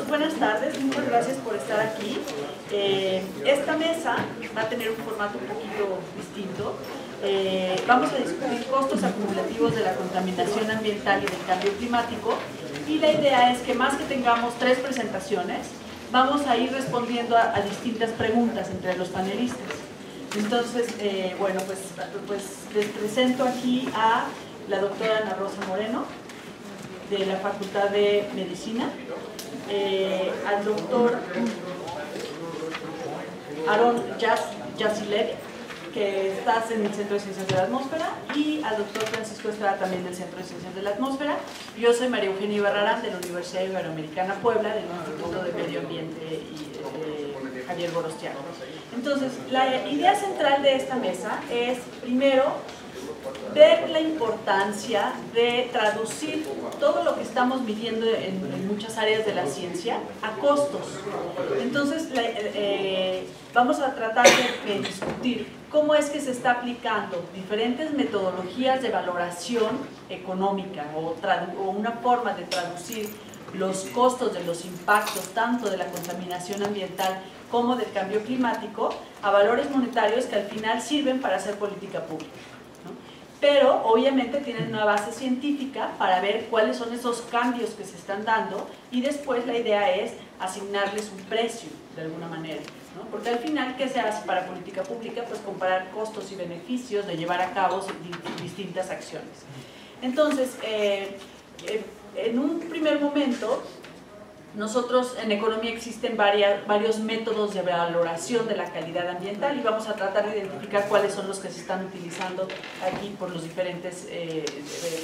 buenas tardes, muchas gracias por estar aquí. Esta mesa va a tener un formato un poquito distinto. Vamos a discutir costos acumulativos de la contaminación ambiental y del cambio climático, y la idea es que más que tengamos 3 presentaciones, vamos a ir respondiendo a distintas preguntas entre los panelistas. Entonces, bueno, pues les presento aquí a la doctora Ana Rosa Moreno, de la Facultad de Medicina, al doctor Aaron Yassilevi, que está en el Centro de Ciencias de la Atmósfera, y al doctor Francisco Estrada, también del Centro de Ciencias de la Atmósfera. Yo soy María Eugenia Ibarrarán, de la Universidad Iberoamericana Puebla, del Instituto de Medio Ambiente y Javier Gorostiaga. Entonces, la idea central de esta mesa es, primero, ver la importancia de traducir todo lo que estamos midiendo en muchas áreas de la ciencia a costos. Entonces, vamos a tratar de discutir cómo es que se está aplicando diferentes metodologías de valoración económica o una forma de traducir los costos de los impactos tanto de la contaminación ambiental como del cambio climático a valores monetarios que al final sirven para hacer política pública, ¿no? Pero obviamente tienen una base científica para ver cuáles son esos cambios que se están dando, y después la idea es asignarles un precio de alguna manera, ¿no? Porque al final, ¿qué se hace para política pública? Pues comparar costos y beneficios de llevar a cabo distintas acciones. Entonces, en un primer momento, nosotros en economía existen varios métodos de valoración de la calidad ambiental, y vamos a tratar de identificar cuáles son los que se están utilizando aquí por los diferentes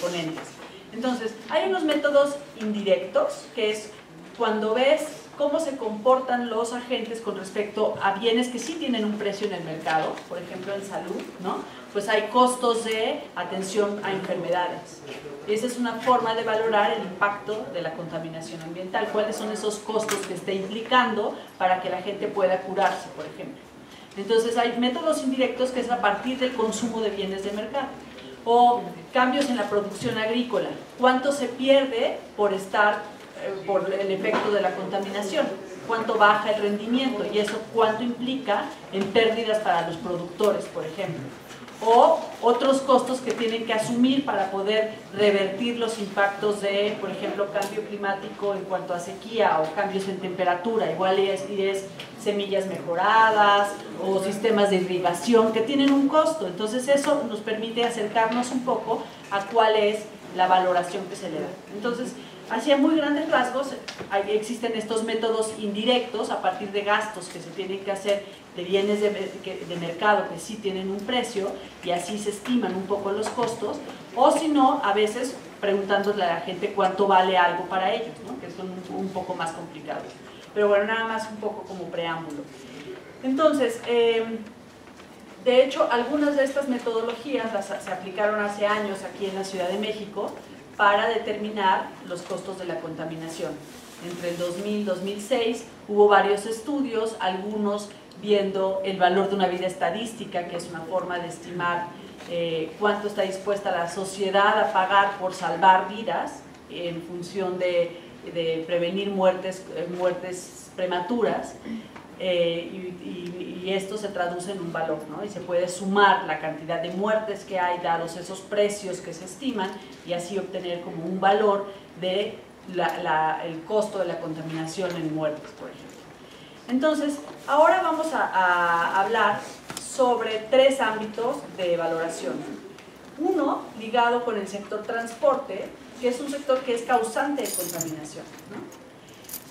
ponentes. Entonces, hay unos métodos indirectos, que es cuando ves cómo se comportan los agentes con respecto a bienes que sí tienen un precio en el mercado, por ejemplo en salud, ¿no? Pues hay costos de atención a enfermedades. Esa es una forma de valorar el impacto de la contaminación ambiental, cuáles son esos costos que está implicando para que la gente pueda curarse, por ejemplo. Entonces hay métodos indirectos, que es a partir del consumo de bienes de mercado, o cambios en la producción agrícola, cuánto se pierde por el efecto de la contaminación, cuánto baja el rendimiento, y eso cuánto implica en pérdidas para los productores, por ejemplo, o otros costos que tienen que asumir para poder revertir los impactos de, por ejemplo, cambio climático en cuanto a sequía o cambios en temperatura. Igual es semillas mejoradas o sistemas de irrigación que tienen un costo. Entonces eso nos permite acercarnos un poco a cuál es la valoración que se le da. Entonces, hacia muy grandes rasgos, existen estos métodos indirectos a partir de gastos que se tienen que hacer de bienes de mercado que sí tienen un precio, y así se estiman un poco los costos, o si no, a veces preguntándole a la gente cuánto vale algo para ellos, ¿no? Que son un poco más complicados. Pero bueno, nada más un poco como preámbulo. Entonces, de hecho, algunas de estas metodologías se aplicaron hace años aquí en la Ciudad de México para determinar los costos de la contaminación. Entre el 2000 y 2006 hubo varios estudios, algunos viendo el valor de una vida estadística, que es una forma de estimar cuánto está dispuesta la sociedad a pagar por salvar vidas en función de prevenir muertes prematuras, y esto se traduce en un valor, ¿no? Y se puede sumar la cantidad de muertes que hay dados esos precios que se estiman, y así obtener como un valor de el costo de la contaminación en muertes, por ejemplo. Entonces, ahora vamos a hablar sobre 3 ámbitos de valoración. Uno, ligado con el sector transporte, que es un sector que es causante de contaminación, ¿no?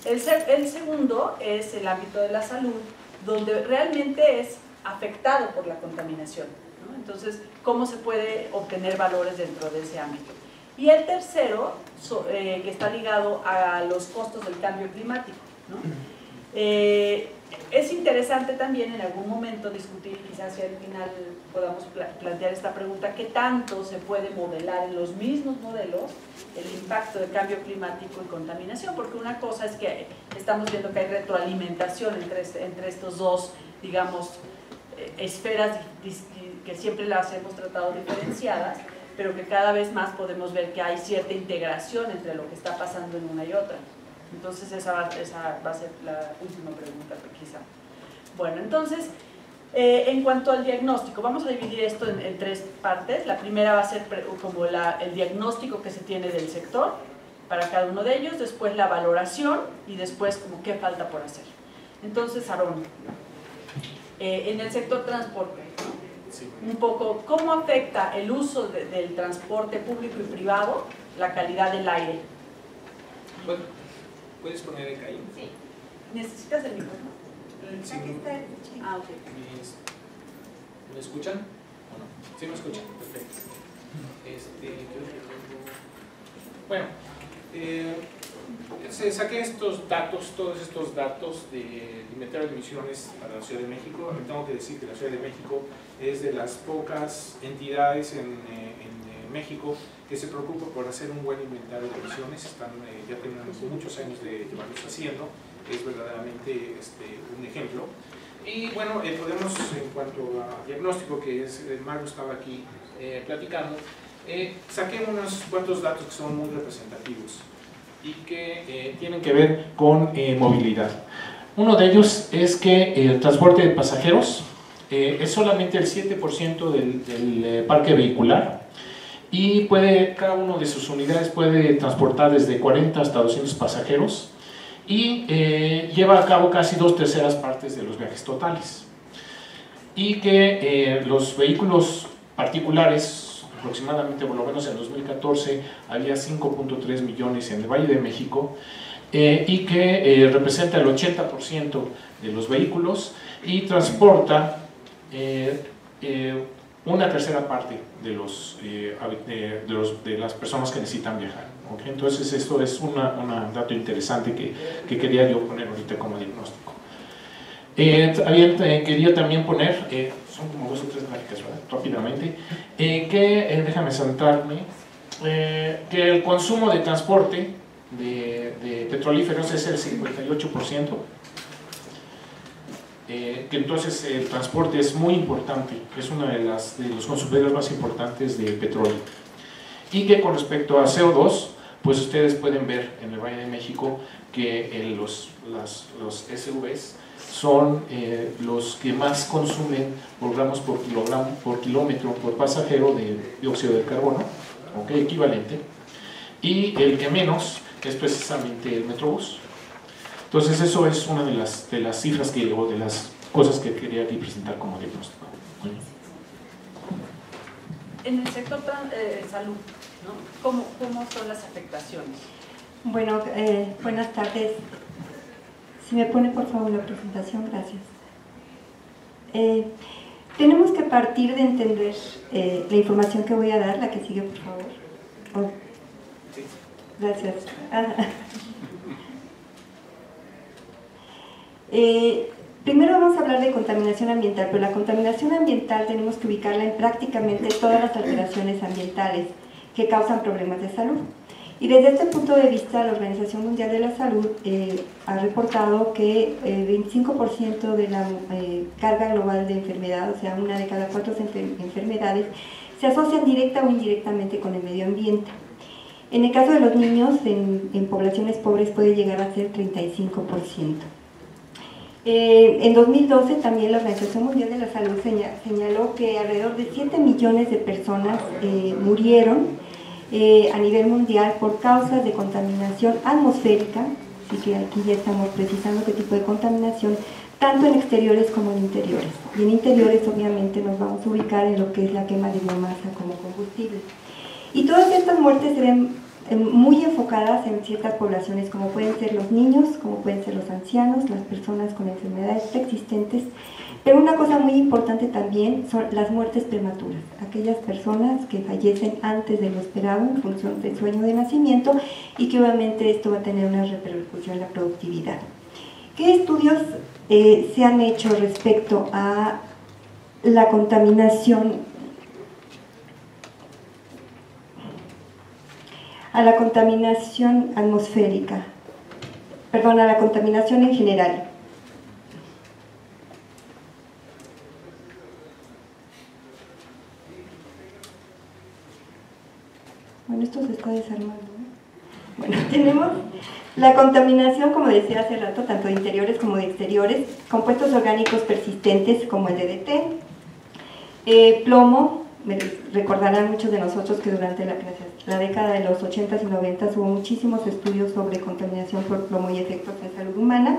El segundo es el ámbito de la salud, donde realmente es afectado por la contaminación, ¿no? Entonces, ¿cómo se puede obtener valores dentro de ese ámbito? Y el tercero, que está ligado a los costos del cambio climático, ¿no? Es interesante también en algún momento discutir, quizás hacia el final podamos plantear esta pregunta: ¿qué tanto se puede modelar en los mismos modelos el impacto del cambio climático y contaminación? Porque una cosa es que estamos viendo que hay retroalimentación entre estos dos, digamos, esferas que siempre las hemos tratado diferenciadas, pero que cada vez más podemos ver que hay cierta integración entre lo que está pasando en una y otra. Entonces esa va a ser la última pregunta quizá. Bueno, entonces, en cuanto al diagnóstico, vamos a dividir esto en tres partes. La primera va a ser como el diagnóstico que se tiene del sector para cada uno de ellos, después la valoración y después como qué falta por hacer. Entonces, Aarón, en el sector transporte, sí, un poco, ¿cómo afecta el uso del transporte público y privado la calidad del aire? Bueno, ¿puedes poner el caín? Sí. ¿Necesitas el micrófono? Sí. Ah, ok. ¿Me escuchan? ¿O no? Sí, me escuchan. Perfecto. Bueno, saqué estos datos, todos estos datos del inventario de emisiones para la Ciudad de México. Tengo que decir que la Ciudad de México es de las pocas entidades en México que se preocupa por hacer un buen inventario de emisiones. Ya tenemos muchos años de llevarlos haciendo. Es verdaderamente un ejemplo. Y bueno, podemos, en cuanto a diagnóstico, que es Mario estaba aquí platicando, saqué unos cuantos datos que son muy representativos y que tienen que ver con movilidad. Uno de ellos es que el transporte de pasajeros es solamente el 7% del parque vehicular y cada una de sus unidades puede transportar desde 40 hasta 200 pasajeros y lleva a cabo casi 2/3 partes de los viajes totales. Y que los vehículos particulares, aproximadamente, por lo menos en 2014, había 5.3 millones en el Valle de México, y que representa el 80% de los vehículos y transporta 1/3 parte de las personas que necesitan viajar. ¿Okay? Entonces esto es un dato interesante que quería yo poner ahorita como diagnóstico. Quería también poner, son como 2 o 3 gráficas, ¿verdad? Rápidamente, déjame saltarme, que el consumo de transporte de petrolíferos es el 58%, que entonces el transporte es muy importante, es uno de los consumidores más importantes de petróleo. Y que con respecto a CO2, pues ustedes pueden ver en el Valle de México que los SUVs son los que más consumen por gramos por kilómetro por pasajero de dióxido de carbono, ¿okay? Equivalente, y el que menos es precisamente el Metrobús. Entonces eso es una de las cifras o de las cosas que quería aquí presentar como diagnóstico. En el sector salud, ¿no? ¿Cómo son las afectaciones? Bueno, buenas tardes. Si me pone por favor la presentación, gracias. Tenemos que partir de entender la información que voy a dar, la que sigue por favor. Oh. Gracias. Primero vamos a hablar de contaminación ambiental, pero la contaminación ambiental tenemos que ubicarla en prácticamente todas las alteraciones ambientales que causan problemas de salud. Y desde este punto de vista, la Organización Mundial de la Salud ha reportado que el 25% de la carga global de enfermedad, o sea, 1 de cada 4 enfermedades, se asocian directa o indirectamente con el medio ambiente. En el caso de los niños, en poblaciones pobres puede llegar a ser 35%. En 2012 también la Organización Mundial de la Salud señaló que alrededor de 7 millones de personas murieron a nivel mundial por causas de contaminación atmosférica, así que aquí ya estamos precisando qué tipo de contaminación, tanto en exteriores como en interiores. Y en interiores obviamente nos vamos a ubicar en lo que es la quema de biomasa como combustible. Y todas estas muertes se ven muy enfocadas en ciertas poblaciones, como pueden ser los niños, como pueden ser los ancianos, las personas con enfermedades preexistentes, pero una cosa muy importante también son las muertes prematuras, aquellas personas que fallecen antes de lo esperado en función del sueño de nacimiento y que obviamente esto va a tener una repercusión en la productividad. ¿Qué estudios se han hecho respecto a la contaminación atmosférica, perdón, a la contaminación en general? Bueno, esto se está desarmando, ¿eh? Bueno, tenemos la contaminación, como decía hace rato, tanto de interiores como de exteriores, compuestos orgánicos persistentes como el DDT, plomo. Me recordarán muchos de nosotros que durante la década de los 80s y 90s hubo muchísimos estudios sobre contaminación por plomo y efectos en salud humana.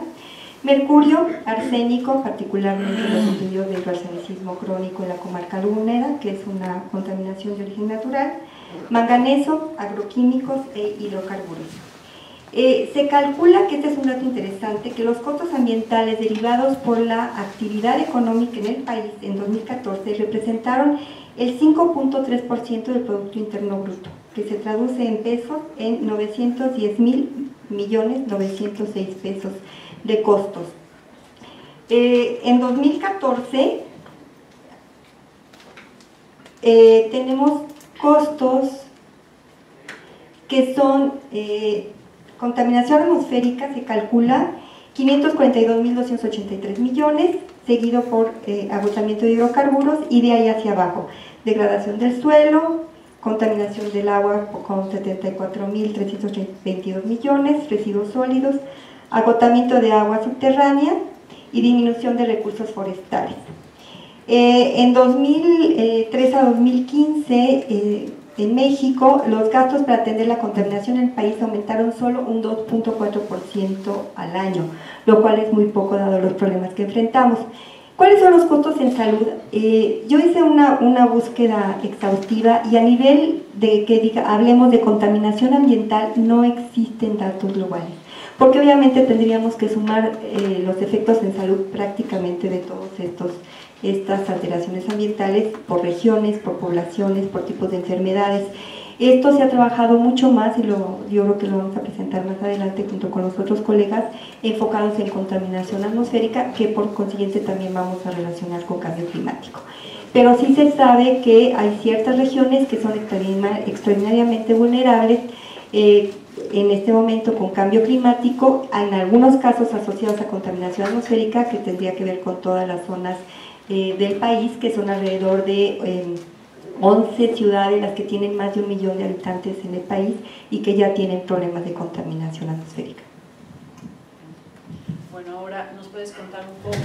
Mercurio, arsénico, particularmente los estudios del arsenicismo crónico en la comarca lagunera, que es una contaminación de origen natural. Manganeso, agroquímicos e hidrocarburos. Se calcula, que este es un dato interesante, que los costos ambientales derivados por la actividad económica en el país en 2014 representaron el 5.3% del Producto Interno Bruto, que se traduce en pesos en 910.906 pesos de costos. En 2014 tenemos costos que son contaminación atmosférica, se calcula 542.283 millones, seguido por agotamiento de hidrocarburos, y de ahí hacia abajo, degradación del suelo, contaminación del agua con 74.322 millones, residuos sólidos, agotamiento de agua subterránea y disminución de recursos forestales. En 2003 a 2015, en México, los gastos para atender la contaminación en el país aumentaron solo un 2.4% al año, lo cual es muy poco dado los problemas que enfrentamos. ¿Cuáles son los costos en salud? Yo hice una búsqueda exhaustiva, y a nivel de que hablemos de contaminación ambiental no existen datos globales, porque obviamente tendríamos que sumar los efectos en salud prácticamente de todos estas alteraciones ambientales por regiones, por poblaciones, por tipos de enfermedades. Esto se ha trabajado mucho más, y yo creo que lo vamos a presentar más adelante junto con los otros colegas, enfocados en contaminación atmosférica, que por consiguiente también vamos a relacionar con cambio climático. Pero sí se sabe que hay ciertas regiones que son extraordinariamente vulnerables en este momento con cambio climático, en algunos casos asociados a contaminación atmosférica, que tendría que ver con todas las zonas del país, que son alrededor de 11 ciudades las que tienen más de 1 millón de habitantes en el país y que ya tienen problemas de contaminación atmosférica. Bueno, ahora nos puedes contar un poco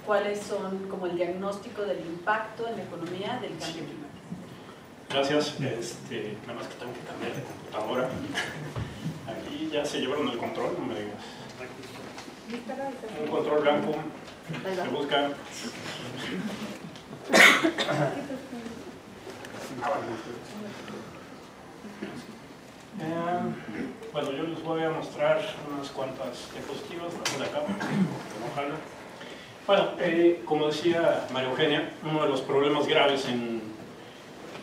cuáles son como el diagnóstico del impacto en la economía del cambio climático. Gracias, nada más que tengo que cambiar de computadora. Aquí ya se llevaron el control, no me digas. Un control blanco, se busca. Bueno, yo les voy a mostrar unas cuantas diapositivas de acá. Ojalá. Bueno, como decía María Eugenia, uno de los problemas graves en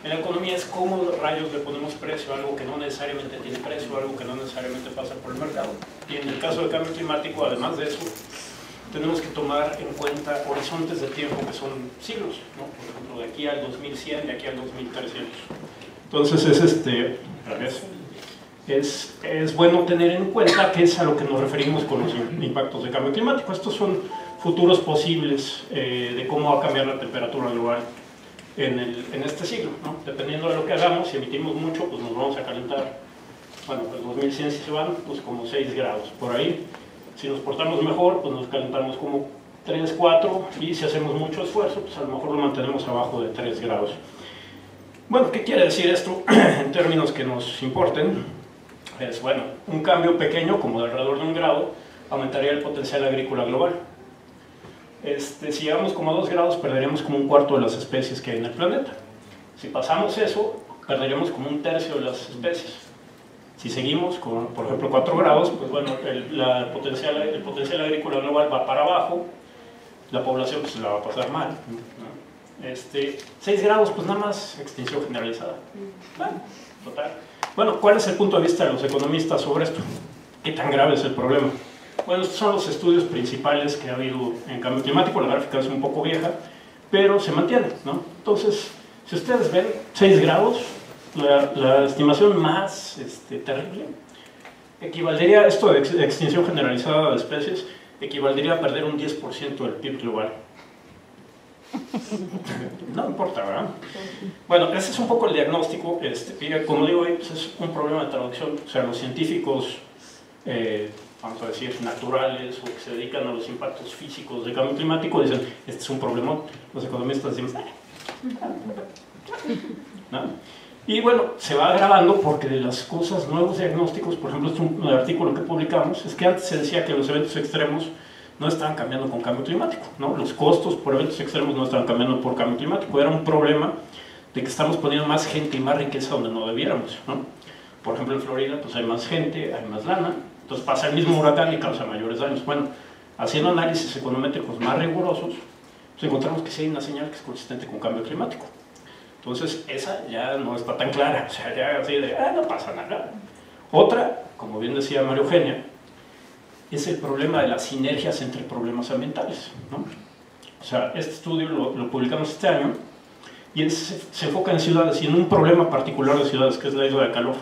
la economía es cómo rayos le ponemos precio a algo que no necesariamente tiene precio, algo que no necesariamente pasa por el mercado. Y en el caso del cambio climático, además de eso, tenemos que tomar en cuenta horizontes de tiempo que son siglos, ¿no? Por ejemplo, de aquí al 2100, de aquí al 2300. Entonces, es bueno tener en cuenta qué es a lo que nos referimos con los impactos de cambio climático. Estos son futuros posibles de cómo va a cambiar la temperatura global en este siglo, ¿no? Dependiendo de lo que hagamos, si emitimos mucho, pues nos vamos a calentar, bueno, pues 2100 si se van, pues como 6 grados, por ahí. Si nos portamos mejor, pues nos calentamos como 3, 4, y si hacemos mucho esfuerzo, pues a lo mejor lo mantenemos abajo de 3 grados. Bueno, ¿qué quiere decir esto en términos que nos importen? Es, bueno, un cambio pequeño, como de alrededor de 1 grado, aumentaría el potencial agrícola global. Si llegamos como a 2 grados, perderíamos como 1/4 de las especies que hay en el planeta. Si pasamos eso, perderíamos como 1/3 de las especies. Si seguimos con, por ejemplo, 4 grados, pues bueno, el potencial agrícola global va para abajo, la población pues la va a pasar mal, ¿no? 6 grados, pues nada más extinción generalizada. Total. Bueno, ¿cuál es el punto de vista de los economistas sobre esto? ¿Qué tan grave es el problema? Bueno, estos son los estudios principales que ha habido en cambio climático. La gráfica es un poco vieja, pero se mantiene, ¿no? Entonces, si ustedes ven 6 grados, la estimación más terrible equivaldría, esto de extinción generalizada de especies, equivaldría a perder un 10% del PIB global. No importa, ¿verdad? Bueno, ese es un poco el diagnóstico. Como digo, pues es un problema de traducción. O sea, los científicos, vamos a decir, naturales o que se dedican a los impactos físicos del cambio climático dicen, este es un problema. Los economistas dicen, ¿no? Y bueno, se va agravando porque de las cosas, nuevos diagnósticos, por ejemplo, este es un artículo que publicamos, es que antes se decía que los eventos extremos no estaban cambiando con cambio climático, ¿no? Los costos por eventos extremos no estaban cambiando por cambio climático, era un problema de que estamos poniendo más gente y más riqueza donde no debiéramos, ¿no? Por ejemplo, en Florida pues hay más gente, hay más lana, entonces pasa el mismo huracán y causa mayores daños. Bueno, haciendo análisis econométricos más rigurosos, pues encontramos que sí hay una señal que es consistente con cambio climático. Entonces, esa ya no está tan clara, o sea, ya así de, no pasa nada. Otra, como bien decía María Eugenia, es el problema de las sinergias entre problemas ambientales, ¿no? O sea, este estudio lo publicamos este año y se enfoca en ciudades y en un problema particular de ciudades, que es la isla de calor.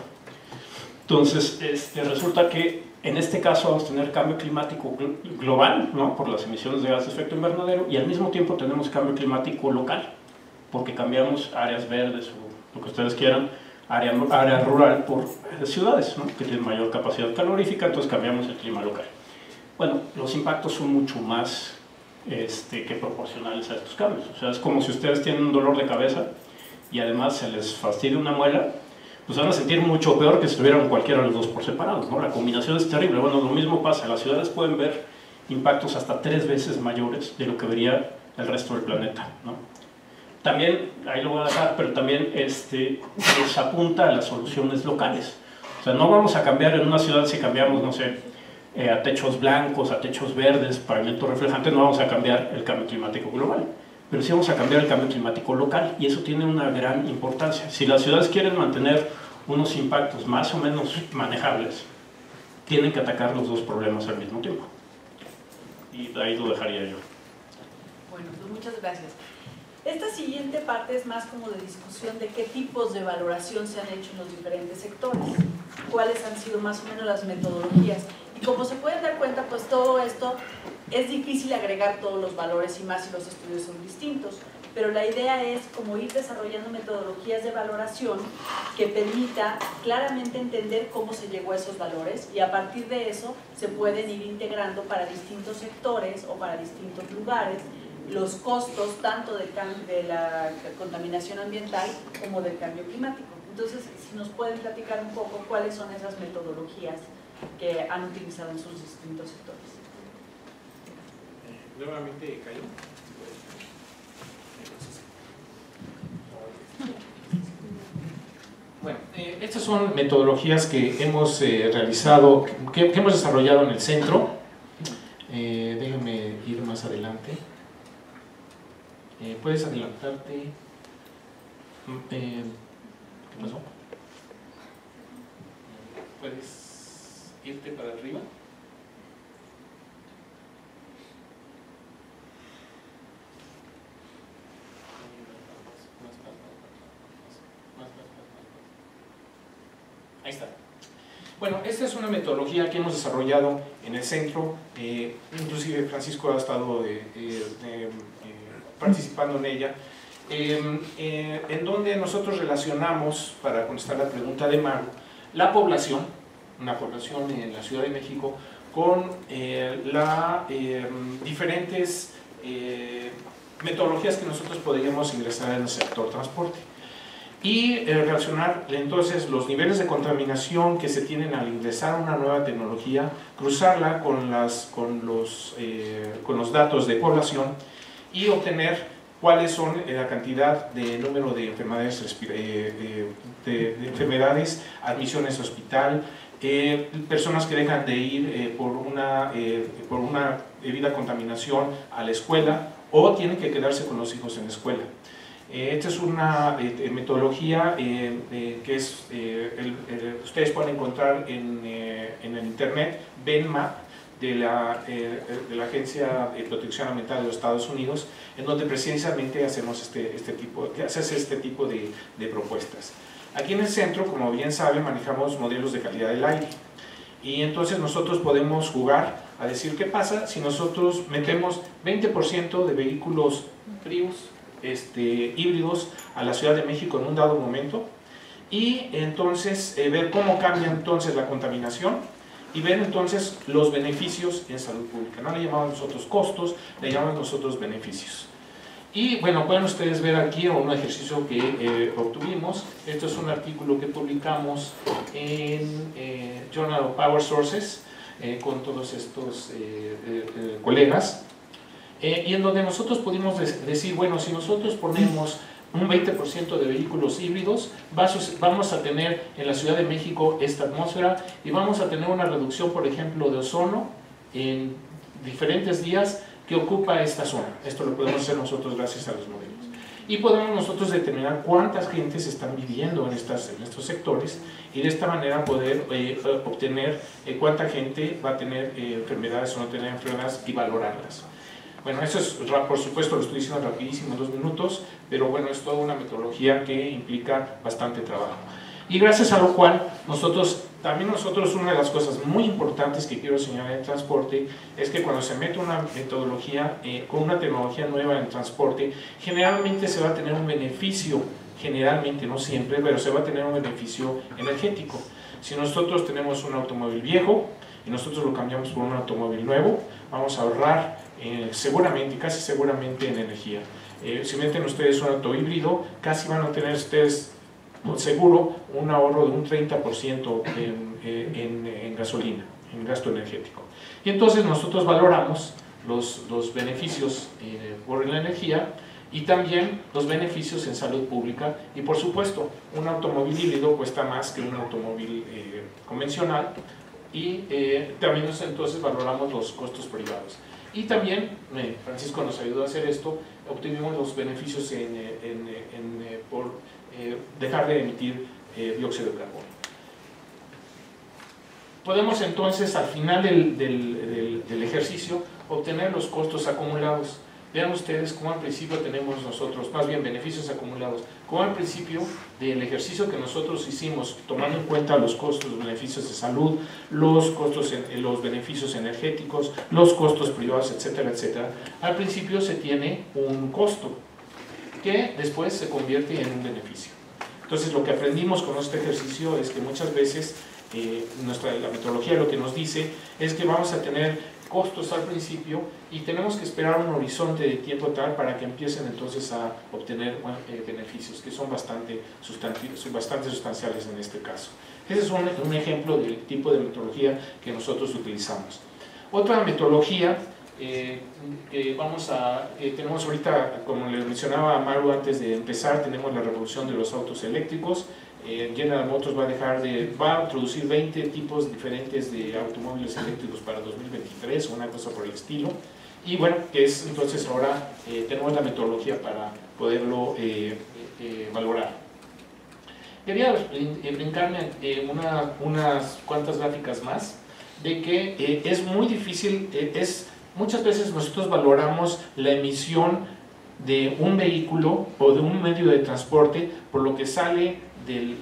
Entonces, resulta que en este caso vamos a tener cambio climático global, ¿no? Por las emisiones de gases de efecto invernadero, y al mismo tiempo tenemos cambio climático local, porque cambiamos áreas verdes o lo que ustedes quieran, área rural por ciudades, ¿no? Que tienen mayor capacidad calorífica, entonces cambiamos el clima local. Bueno, los impactos son mucho más que proporcionales a estos cambios. O sea, es como si ustedes tienen un dolor de cabeza y además se les fastidia una muela, pues van a sentir mucho peor que si tuvieran cualquiera de los dos por separado, ¿no? La combinación es terrible. Bueno, lo mismo pasa, las ciudades pueden ver impactos hasta 3 veces mayores de lo que vería el resto del planeta, ¿no? También, ahí lo voy a dejar, pero también nos apunta a las soluciones locales. O sea, no vamos a cambiar en una ciudad si cambiamos, no sé, a techos blancos, a techos verdes, pavimento reflejante, no vamos a cambiar el cambio climático global. Pero sí vamos a cambiar el cambio climático local, y eso tiene una gran importancia. Si las ciudades quieren mantener unos impactos más o menos manejables, tienen que atacar los dos problemas al mismo tiempo. Y ahí lo dejaría yo. Bueno, pues muchas gracias. Esta siguiente parte es más como de discusión de qué tipos de valoración se han hecho en los diferentes sectores, cuáles han sido más o menos las metodologías. Y como se pueden dar cuenta, pues todo esto es difícil agregar todos los valores y más si los estudios son distintos, pero la idea es como ir desarrollando metodologías de valoración que permita claramente entender cómo se llegó a esos valores, y a partir de eso se pueden ir integrando para distintos sectores o para distintos lugares los costos tanto de la contaminación ambiental como del cambio climático. Entonces, si nos pueden platicar un poco cuáles son esas metodologías que han utilizado en sus distintos sectores. Nuevamente, Cayo. Bueno, estas son metodologías que hemos realizado, que hemos desarrollado en el centro. Déjame ir más adelante. ¿Puedes adelantarte? ¿Qué pasó? ¿Puedes irte para arriba? Ahí está. Bueno, esta es una metodología que hemos desarrollado en el centro, inclusive Francisco ha estado participando en ella, en donde nosotros relacionamos, para contestar la pregunta de Maru, la población, una población en la Ciudad de México, con las diferentes metodologías que nosotros podríamos ingresar en el sector transporte. Y relacionar entonces los niveles de contaminación que se tienen al ingresar una nueva tecnología, cruzarla con los datos de población y obtener cuáles son la cantidad de número de enfermedades, admisiones a hospital, personas que dejan de ir por una debida contaminación a la escuela o tienen que quedarse con los hijos en la escuela. Esta es una metodología que ustedes pueden encontrar en el internet, BENMAP, de la Agencia de Protección Ambiental de los Estados Unidos, en donde precisamente hacemos este tipo de propuestas. Aquí en el centro, como bien saben, manejamos modelos de calidad del aire, y entonces nosotros podemos jugar a decir qué pasa si nosotros metemos 20% de vehículos fríos, híbridos a la Ciudad de México en un dado momento, y entonces ver cómo cambia entonces la contaminación y ver entonces los beneficios en salud pública. No le llamamos nosotros costos, le llamamos nosotros beneficios. Y bueno, pueden ustedes ver aquí un ejercicio que obtuvimos. Esto es un artículo que publicamos en Journal of Power Sources con todos estos colegas, y en donde nosotros pudimos decir, bueno, si nosotros ponemos un 20% de vehículos híbridos, vamos a tener en la Ciudad de México esta atmósfera y vamos a tener una reducción, por ejemplo, de ozono en diferentes días que ocupa esta zona. Esto lo podemos hacer nosotros gracias a los modelos. Y podemos nosotros determinar cuántas gentes están viviendo en estos sectores y de esta manera poder obtener cuánta gente va a tener enfermedades o no tener enfermedades y valorarlas. Bueno, eso es, por supuesto, lo estoy diciendo rapidísimo en 2 minutos, pero bueno, es toda una metodología que implica bastante trabajo. Y gracias a lo cual, también nosotros, una de las cosas muy importantes que quiero señalar en transporte, es que cuando se mete una metodología con una tecnología nueva en transporte, generalmente se va a tener un beneficio, generalmente, no siempre, pero se va a tener un beneficio energético. Si nosotros tenemos un automóvil viejo y nosotros lo cambiamos por un automóvil nuevo, vamos a ahorrar seguramente, casi seguramente en energía. Si meten ustedes un auto híbrido, casi van a tener ustedes seguro un ahorro de un 30% en gasolina, en gasto energético. Y entonces nosotros valoramos los beneficios por la energía y también los beneficios en salud pública, y por supuesto un automóvil híbrido cuesta más que un automóvil convencional, y también entonces valoramos los costos privados. Y también, Francisco nos ayudó a hacer esto, obtuvimos los beneficios por dejar de emitir dióxido de carbono. Podemos entonces al final del ejercicio obtener los costos acumulados. Vean ustedes cómo al principio tenemos nosotros, más bien beneficios acumulados, cómo al principio del ejercicio que nosotros hicimos, tomando en cuenta los costos, los beneficios de salud, los costos, los beneficios energéticos, los costos privados, etcétera, etcétera, al principio se tiene un costo que después se convierte en un beneficio. Entonces lo que aprendimos con este ejercicio es que muchas veces la metodología lo que nos dice es que vamos a tener costos al principio y tenemos que esperar un horizonte de tiempo tal para que empiecen entonces a obtener beneficios que son bastante sustanciales en este caso. Ese es un ejemplo del tipo de metodología que nosotros utilizamos. Otra metodología tenemos ahorita, como les mencionaba a Maru antes de empezar, tenemos la revolución de los autos eléctricos. General Motors va a introducir 20 tipos diferentes de automóviles eléctricos para 2023 o una cosa por el estilo, y bueno, que es entonces ahora tenemos la metodología para poderlo valorar. Quería brincarme unas cuantas gráficas más de que es muy difícil, muchas veces nosotros valoramos la emisión de un vehículo o de un medio de transporte por lo que sale del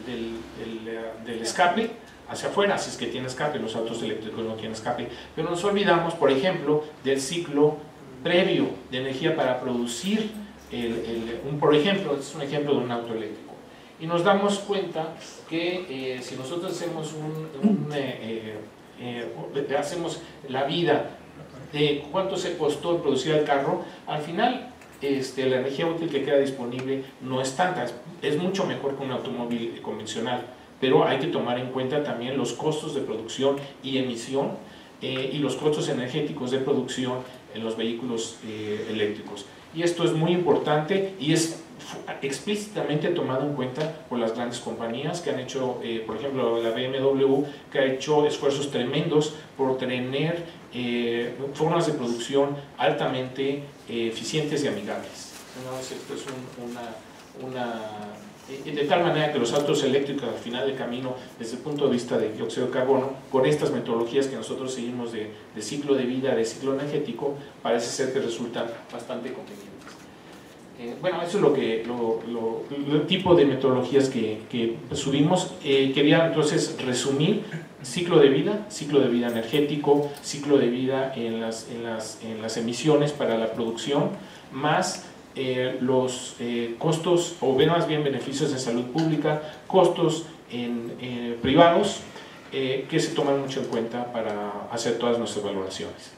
escape hacia afuera, si es que tiene escape. Los autos eléctricos no tienen escape, pero nos olvidamos, por ejemplo, del ciclo previo de energía para producir por ejemplo, este es un ejemplo de un auto eléctrico, y nos damos cuenta que si nosotros hacemos la vida de cuánto se costó producir el carro, al final la energía útil que queda disponible no es tanta, es mucho mejor que un automóvil convencional, pero hay que tomar en cuenta también los costos de producción y emisión y los costos energéticos de producción en los vehículos eléctricos. Y esto es muy importante y es explícitamente tomado en cuenta por las grandes compañías que han hecho, por ejemplo, la BMW, que ha hecho esfuerzos tremendos por tener formas de producción altamente eficientes y amigables. Entonces, esto es de tal manera que los autos eléctricos al final del camino, desde el punto de vista de dióxido de carbono, con estas metodologías que nosotros seguimos de ciclo de vida, de ciclo energético, parece ser que resultan bastante convenientes. Bueno, eso es el tipo de metodologías que subimos. Quería entonces resumir: ciclo de vida energético, ciclo de vida en las emisiones para la producción, más los costos, o más bien beneficios de salud pública, costos privados, que se toman mucho en cuenta para hacer todas nuestras valoraciones.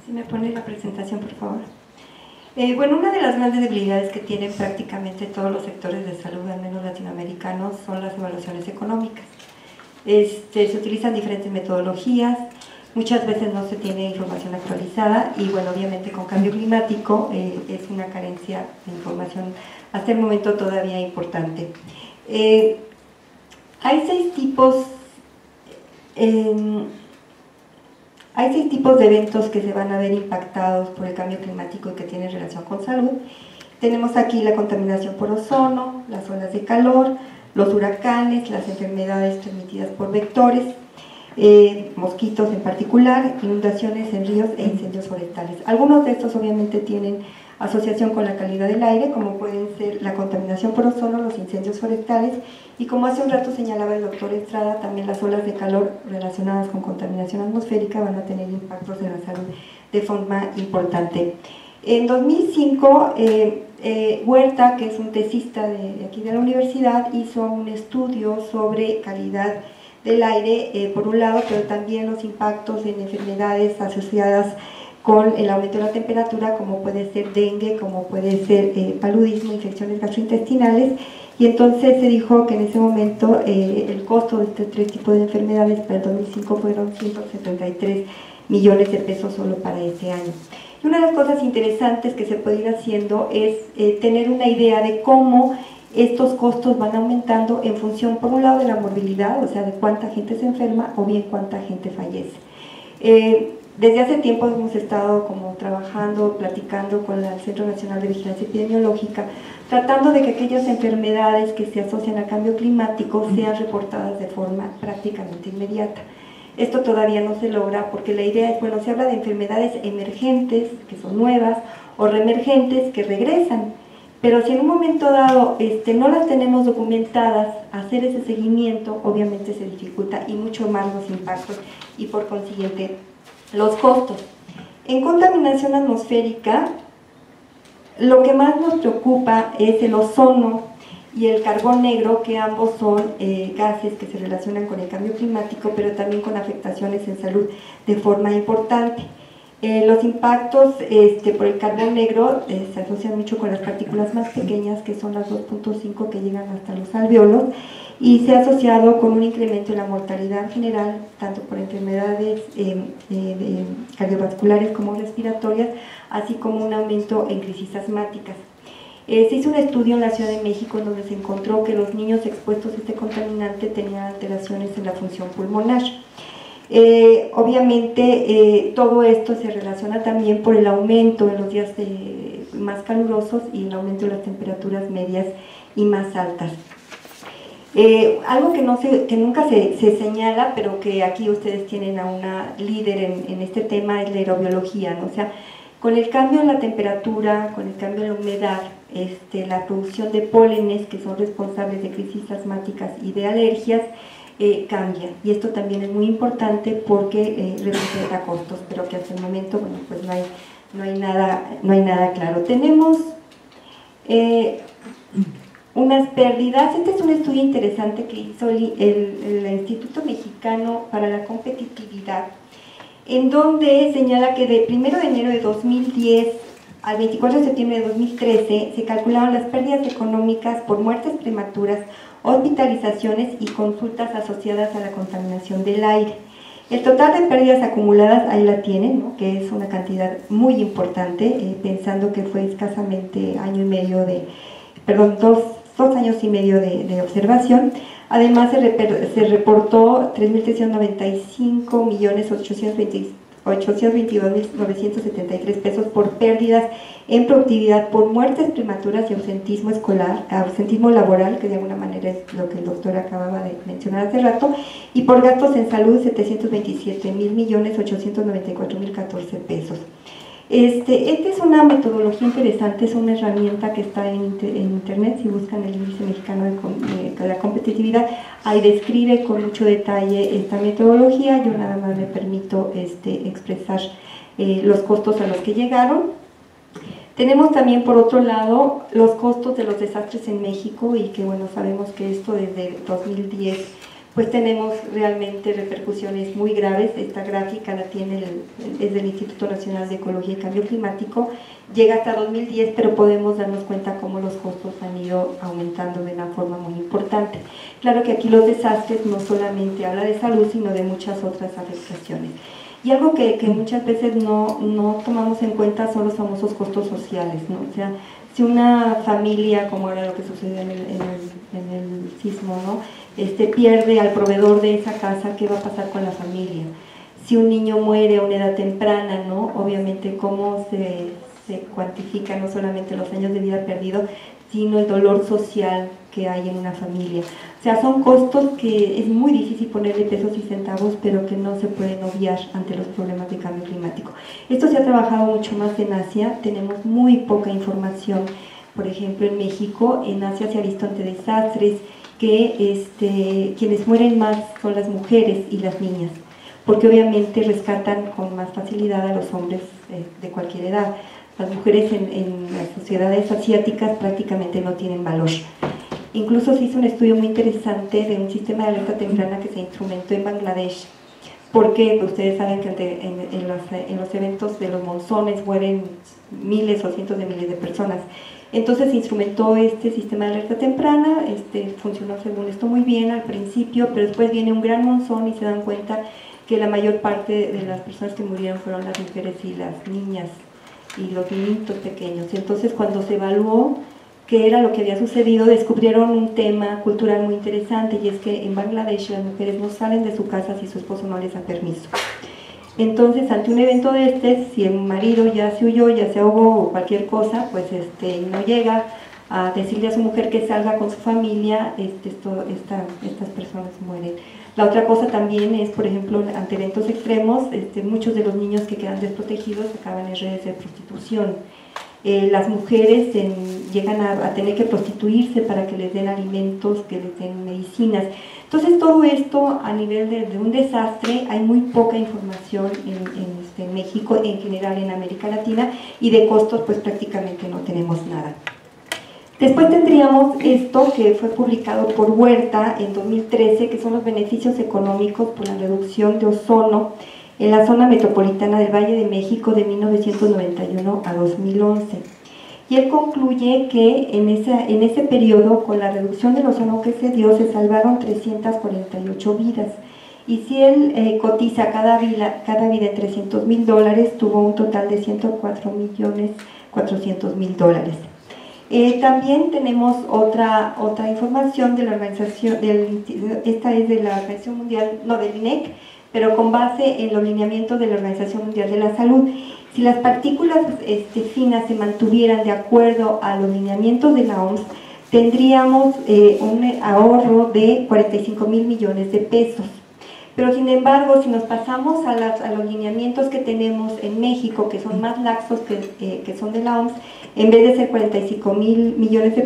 Si me pone la presentación, por favor. Bueno, una de las grandes debilidades que tienen prácticamente todos los sectores de salud, al menos latinoamericanos, son las evaluaciones económicas. Se utilizan diferentes metodologías, muchas veces no se tiene información actualizada y, bueno, obviamente con cambio climático es una carencia de información hasta el momento todavía importante. Hay seis tipos de eventos que se van a ver impactados por el cambio climático y que tienen relación con salud. Tenemos aquí la contaminación por ozono, las olas de calor, los huracanes, las enfermedades transmitidas por vectores, mosquitos en particular, inundaciones en ríos e incendios forestales. Algunos de estos obviamente tienen asociación con la calidad del aire, como pueden ser la contaminación por ozono, los incendios forestales y, como hace un rato señalaba el doctor Estrada, también las olas de calor relacionadas con contaminación atmosférica van a tener impactos en la salud de forma importante. En 2005, Huerta, que es un tesista de aquí de la universidad, hizo un estudio sobre calidad del aire, por un lado, pero también los impactos en enfermedades asociadas con el aumento de la temperatura, como puede ser dengue, como puede ser paludismo, infecciones gastrointestinales, y entonces se dijo que en ese momento el costo de estos tres tipos de enfermedades para el 2005 fueron 173 millones de pesos solo para ese año. Y una de las cosas interesantes que se puede ir haciendo es tener una idea de cómo estos costos van aumentando en función, por un lado, de la morbilidad, o sea, de cuánta gente se enferma o bien cuánta gente fallece. Desde hace tiempo hemos estado como trabajando, platicando con el Centro Nacional de Vigilancia Epidemiológica, tratando de que aquellas enfermedades que se asocian al cambio climático sean reportadas de forma prácticamente inmediata. Esto todavía no se logra porque la idea es, bueno, se habla de enfermedades emergentes, que son nuevas, o reemergentes, que regresan, pero si en un momento dado no las tenemos documentadas, hacer ese seguimiento obviamente se dificulta y mucho más los impactos y por consiguiente los costos. En contaminación atmosférica, lo que más nos preocupa es el ozono y el carbón negro, que ambos son gases que se relacionan con el cambio climático, pero también con afectaciones en salud de forma importante. Los impactos por el carbón negro se asocian mucho con las partículas más pequeñas, que son las 2.5 que llegan hasta los alvéolos, y se ha asociado con un incremento en la mortalidad general, tanto por enfermedades cardiovasculares como respiratorias, así como un aumento en crisis asmáticas. Se hizo un estudio en la Ciudad de México en donde se encontró que los niños expuestos a este contaminante tenían alteraciones en la función pulmonar. Obviamente todo esto se relaciona también por el aumento en los días más calurosos y el aumento de las temperaturas medias y más altas. Algo que nunca se señala, pero que aquí ustedes tienen a una líder en este tema, es la aerobiología, ¿no? O sea, con el cambio en la temperatura, con el cambio en la humedad, la producción de pólenes, que son responsables de crisis asmáticas y de alergias, cambia, y esto también es muy importante porque representa costos, pero que hasta el momento, bueno, pues no hay nada claro. Tenemos unas pérdidas. Este es un estudio interesante que hizo el Instituto Mexicano para la Competitividad, en donde señala que de 1 de enero de 2010 al 24 de septiembre de 2013 se calcularon las pérdidas económicas por muertes prematuras, hospitalizaciones y consultas asociadas a la contaminación del aire. El total de pérdidas acumuladas, ahí la tienen, ¿no? Que es una cantidad muy importante, pensando que fue escasamente dos años y medio de observación. Además se reportó 3.395.822.973 pesos por pérdidas en productividad por muertes prematuras y ausentismo escolar, ausentismo laboral, que de alguna manera es lo que el doctor acababa de mencionar hace rato, y por gastos en salud 727.894.014 pesos. Esta es una metodología interesante, es una herramienta que está en internet. Si buscan el Índice Mexicano de la Competitividad, ahí describe con mucho detalle esta metodología. Yo nada más me permito expresar los costos a los que llegaron. Tenemos también, por otro lado, los costos de los desastres en México, y que bueno, sabemos que esto desde 2010 pues tenemos realmente repercusiones muy graves. Esta gráfica la tiene es del Instituto Nacional de Ecología y Cambio Climático, llega hasta 2010, pero podemos darnos cuenta cómo los costos han ido aumentando de una forma muy importante. Claro que aquí los desastres no solamente habla de salud, sino de muchas otras afectaciones. Y algo que muchas veces no tomamos en cuenta son los famosos costos sociales, ¿no? O sea, si una familia, como era lo que sucedió en el sismo, ¿no? Pierde al proveedor de esa casa, ¿qué va a pasar con la familia? Si un niño muere a una edad temprana, ¿no? Obviamente cómo se cuantifica no solamente los años de vida perdidos, sino el dolor social que hay en una familia. O sea, son costos que es muy difícil ponerle pesos y centavos, pero que no se pueden obviar ante los problemas de cambio climático. Esto se ha trabajado mucho más en Asia, tenemos muy poca información. Por ejemplo, en México, en Asia se ha visto ante desastres que quienes mueren más son las mujeres y las niñas, porque obviamente rescatan con más facilidad a los hombres de cualquier edad. Las mujeres en las sociedades asiáticas prácticamente no tienen valor. Incluso se hizo un estudio muy interesante de un sistema de alerta temprana que se instrumentó en Bangladesh, porque ustedes saben que en los eventos de los monzones mueren miles o cientos de miles de personas. Entonces se instrumentó este sistema de alerta temprana, funcionó según esto muy bien al principio, pero después viene un gran monzón y se dan cuenta que la mayor parte de las personas que murieron fueron las mujeres y las niñas y los niñitos pequeños. Entonces, cuando se evaluó qué era lo que había sucedido, descubrieron un tema cultural muy interesante, y es que en Bangladesh las mujeres no salen de su casa si su esposo no les da permiso. Entonces, ante un evento de si el marido ya se huyó, ya se ahogó o cualquier cosa, pues no llega a decirle a su mujer que salga con su familia, estas personas mueren. La otra cosa también es, por ejemplo, ante eventos extremos, muchos de los niños que quedan desprotegidos acaban en redes de prostitución. Las mujeres llegan a tener que prostituirse para que les den alimentos, que les den medicinas. Entonces, todo esto a nivel de un desastre, hay muy poca información en México, en general en América Latina, y de costos pues prácticamente no tenemos nada. Después tendríamos esto que fue publicado por Huerta en 2013, que son los beneficios económicos por la reducción de ozono en la zona metropolitana del Valle de México de 1991 a 2011. Y él concluye que en ese periodo, con la reducción del ozono que se dio, se salvaron 348 vidas. Y si él cotiza cada vida en $300,000, tuvo un total de $104,400,000. También tenemos otra información de la organización, esta es de la Organización Mundial, no, del INEC, pero con base en los lineamientos de la Organización Mundial de la Salud. Si las partículas finas se mantuvieran de acuerdo a los lineamientos de la OMS, tendríamos un ahorro de 45,000 millones de pesos. Pero sin embargo, si nos pasamos a los lineamientos que tenemos en México, que son más laxos que son de la OMS, en vez de ser 45,000 millones de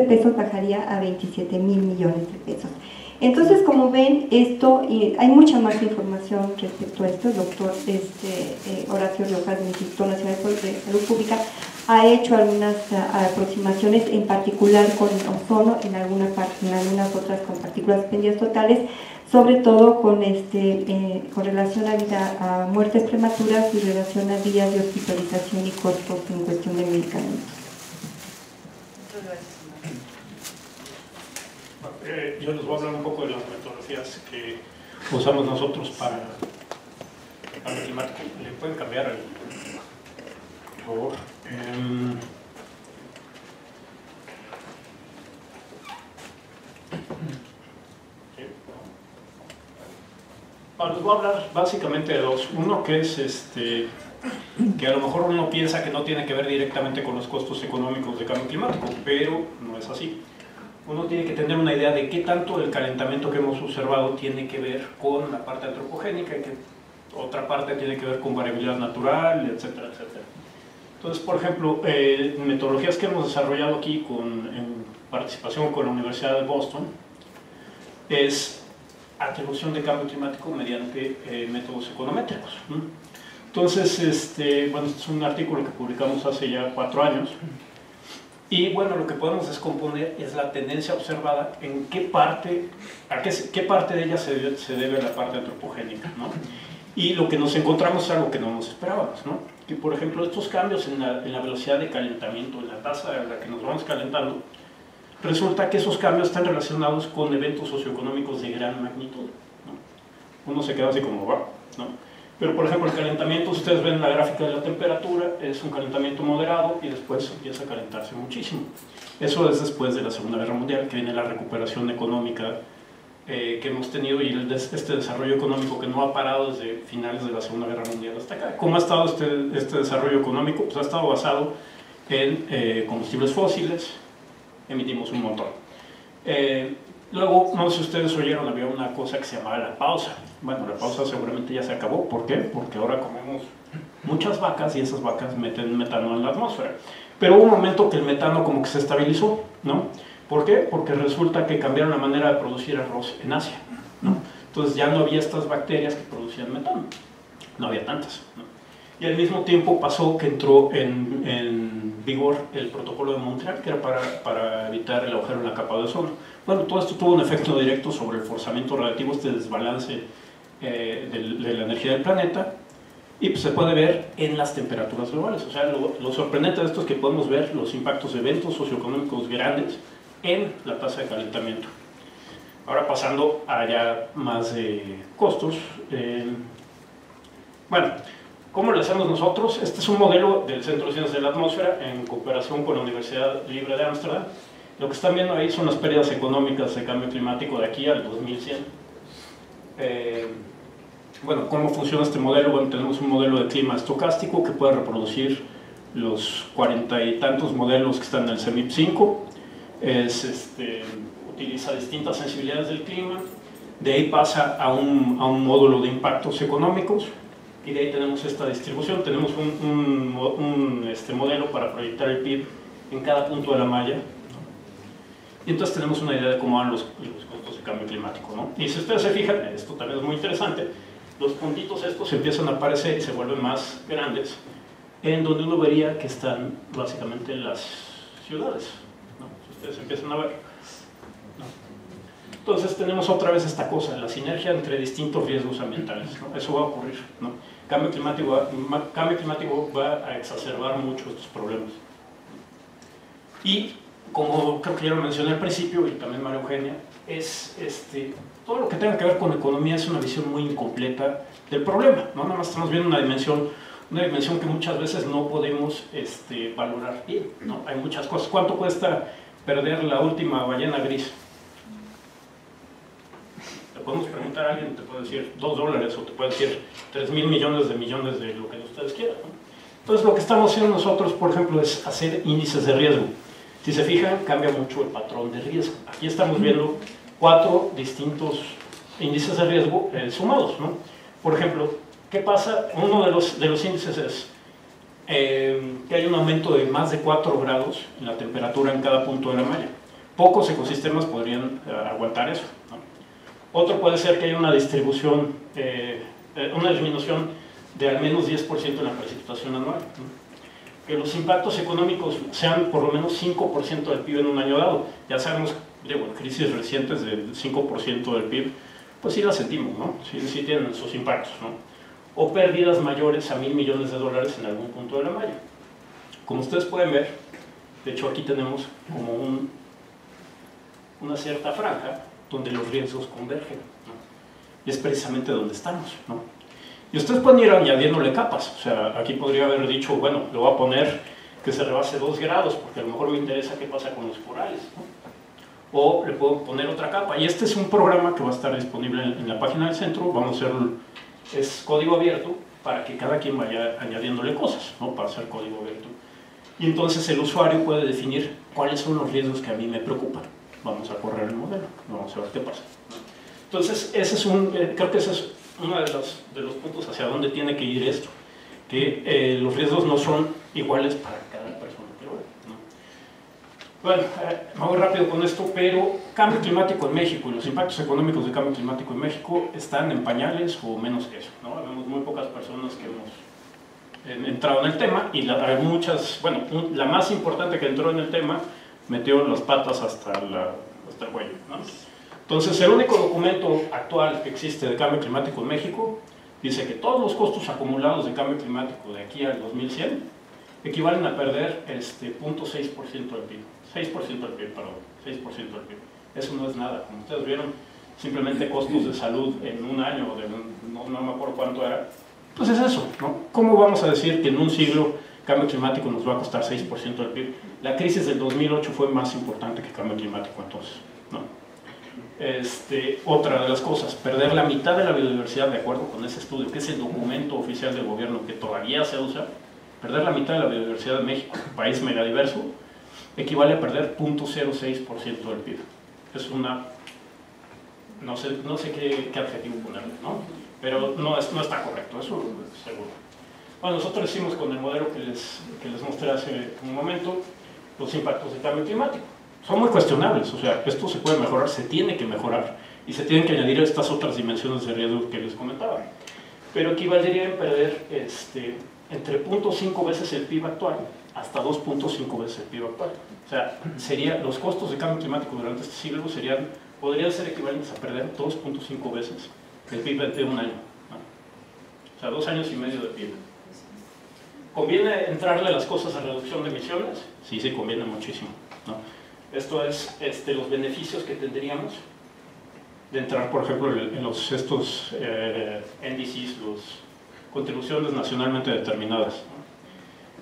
pesos, bajaría a 27,000 millones de pesos. Entonces, como ven, hay mucha más información respecto a esto. El doctor Horacio Riojas del Instituto Nacional de Salud Pública ha hecho algunas aproximaciones, en particular con ozono, en algunas otras con partículas suspendidas totales, sobre todo con relación a muertes prematuras y relación a días de hospitalización y costos en cuestión de medicamentos. Yo les voy a hablar un poco de las metodologías que usamos nosotros para el cambio climático. ¿Le pueden cambiar por favor? Les voy a hablar básicamente de dos. Uno que es que a lo mejor uno piensa que no tiene que ver directamente con los costos económicos de cambio climático, pero no es así. Uno tiene que tener una idea de qué tanto el calentamiento que hemos observado tiene que ver con la parte antropogénica y qué Otra parte tiene que ver con variabilidad natural, etcétera, etcétera. Entonces, por ejemplo, metodologías que hemos desarrollado aquí en participación con la Universidad de Boston es atribución de cambio climático mediante métodos econométricos. Entonces, bueno, este es un artículo que publicamos hace ya 4 años y bueno, lo que podemos descomponer es la tendencia observada en qué parte de ella se debe la parte antropogénica, ¿no? Y lo que nos encontramos es algo que no nos esperábamos, ¿no? Que por ejemplo estos cambios en la velocidad de calentamiento, en la tasa a la que nos vamos calentando, resulta que esos cambios están relacionados con eventos socioeconómicos de gran magnitud, ¿no? Uno se queda así como, wow, ¿no? Pero por ejemplo el calentamiento, ustedes ven la gráfica de la temperatura, es un calentamiento moderado y después empieza a calentarse muchísimo. Eso es después de la Segunda Guerra Mundial, que viene la recuperación económica que hemos tenido y este desarrollo económico que no ha parado desde finales de la Segunda Guerra Mundial hasta acá. ¿Cómo ha estado este desarrollo económico? Pues ha estado basado en combustibles fósiles, emitimos un montón. Luego, no sé si ustedes oyeron, había una cosa que se llamaba la pausa. Bueno, la pausa seguramente ya se acabó. ¿Por qué? Porque ahora comemos muchas vacas y esas vacas meten metano en la atmósfera. Pero hubo un momento que el metano como que se estabilizó, ¿no? ¿Por qué? Porque resulta que cambiaron la manera de producir arroz en Asia, ¿no? Entonces ya no había estas bacterias que producían metano, no había tantas, ¿no? Y al mismo tiempo pasó que entró en vigor el protocolo de Montreal, que era para evitar el agujero en la capa de ozono. Bueno, todo esto tuvo un efecto directo sobre el forzamiento relativo, este desbalance de la energía del planeta, y pues se puede ver en las temperaturas globales. O sea, lo sorprendente de esto es que podemos ver los impactos de eventos socioeconómicos grandes en la tasa de calentamiento. Ahora pasando a ya más costos. Bueno, ¿cómo lo hacemos nosotros? Este es un modelo del Centro de Ciencias de la Atmósfera en cooperación con la Universidad Libre de Ámsterdam. Lo que están viendo ahí son las pérdidas económicas de cambio climático de aquí al 2100. Bueno, ¿cómo funciona este modelo? Bueno, tenemos un modelo de clima estocástico que puede reproducir los 40 y tantos modelos que están en el CEMIP 5. Utiliza distintas sensibilidades del clima, de ahí pasa a un módulo de impactos económicos y de ahí tenemos esta distribución. Tenemos un modelo para proyectar el PIB en cada punto de la malla, ¿no? Y entonces tenemos una idea de cómo van los costos de cambio climático, ¿no? Y si ustedes se fijan, esto también es muy interesante, los puntitos estos empiezan a aparecer y se vuelven más grandes, en donde uno vería que están básicamente las ciudades, ¿no? Si ustedes empiezan a ver, ¿no? Entonces tenemos otra vez esta cosa, la sinergia entre distintos riesgos ambientales, ¿no? Eso va a ocurrir, ¿no? Cambio climático va a exacerbar mucho estos problemas. Y como creo que ya lo mencioné al principio y también María Eugenia, todo lo que tenga que ver con economía es una visión muy incompleta del problema, ¿no? Nada más estamos viendo una dimensión que muchas veces no podemos valorar bien, ¿no? Hay muchas cosas. ¿Cuánto cuesta perder la última ballena gris? Te podemos preguntar a alguien, te puede decir $2 o te puede decir 3.000 millones de lo que ustedes quieran, ¿no? Entonces lo que estamos haciendo nosotros, por ejemplo, es hacer índices de riesgo. Si se fijan, cambia mucho el patrón de riesgo. Aquí estamos viendo 4 distintos índices de riesgo sumados, ¿no? Por ejemplo, ¿qué pasa? Uno de los índices es que hay un aumento de más de 4 grados en la temperatura en cada punto de la malla. Pocos ecosistemas podrían aguantar eso, ¿no? Otro puede ser que haya una distribución, una disminución de al menos 10% en la precipitación anual, ¿no? Que los impactos económicos sean por lo menos 5% del PIB en un año dado. Ya sabemos, digo, crisis recientes del 5% del PIB, pues sí las sentimos, ¿no? Sí tienen sus impactos, ¿no? O pérdidas mayores a $1.000 millones en algún punto de la malla. Como ustedes pueden ver, de hecho aquí tenemos como una cierta franja donde los riesgos convergen, ¿no? Y es precisamente donde estamos, ¿no? Y ustedes pueden ir añadiéndole capas. O sea, aquí podría haber dicho, bueno, le voy a poner que se rebase 2 grados, porque a lo mejor me interesa qué pasa con los corales, ¿no? O le puedo poner otra capa. Y este es un programa que va a estar disponible en la página del centro. Vamos a hacer, es código abierto para que cada quien vaya añadiéndole cosas, ¿no? Para hacer código abierto. Y entonces el usuario puede definir cuáles son los riesgos que a mí me preocupan. Vamos a correr el modelo, vamos a ver qué pasa, ¿no? Entonces, ese es creo que ese es uno de los puntos hacia dónde tiene que ir esto, que los riesgos no son iguales para cada persona. Bueno, me voy rápido con esto, pero cambio climático en México y los impactos económicos del cambio climático en México están en pañales o menos que eso, ¿no? Vemos muy pocas personas que hemos entrado en el tema y hay muchas, bueno, la más importante que entró en el tema metió las patas hasta el cuello, ¿no? Entonces, el único documento actual que existe de cambio climático en México dice que todos los costos acumulados de cambio climático de aquí al 2100 equivalen a perder 0.6% del PIB. 6% del PIB, perdón, 6% del PIB. Eso no es nada, como ustedes vieron, simplemente costos de salud en un año, no me acuerdo cuánto era. Pues es eso, ¿no? ¿Cómo vamos a decir que en un siglo cambio climático nos va a costar 6% del PIB? La crisis del 2008 fue más importante que cambio climático entonces, ¿no? Otra de las cosas, perder la mitad de la biodiversidad, de acuerdo con ese estudio, que es el documento oficial del gobierno que todavía se usa, perder la mitad de la biodiversidad de México, país megadiverso, equivale a perder 0.06% del PIB. Es una... no sé qué adjetivo ponerle, ¿no? Pero no está correcto, eso seguro. Bueno, nosotros hicimos con el modelo que les mostré hace un momento los impactos del cambio climático. Son muy cuestionables, o sea, esto se puede mejorar, se tiene que mejorar y se tienen que añadir estas otras dimensiones de riesgo que les comentaba. Pero equivaldría en perder entre 0.5 veces el PIB actual hasta 2.5 veces el PIB actual. O sea, los costos de cambio climático durante este siglo podrían ser equivalentes a perder 2.5 veces el PIB de un año, ¿no? O sea, 2 años y medio de PIB. ¿Conviene entrarle a las cosas de reducción de emisiones? Sí, conviene muchísimo, ¿no? Esto es los beneficios que tendríamos de entrar, por ejemplo, en estos NDCs, las contribuciones nacionalmente determinadas, ¿no?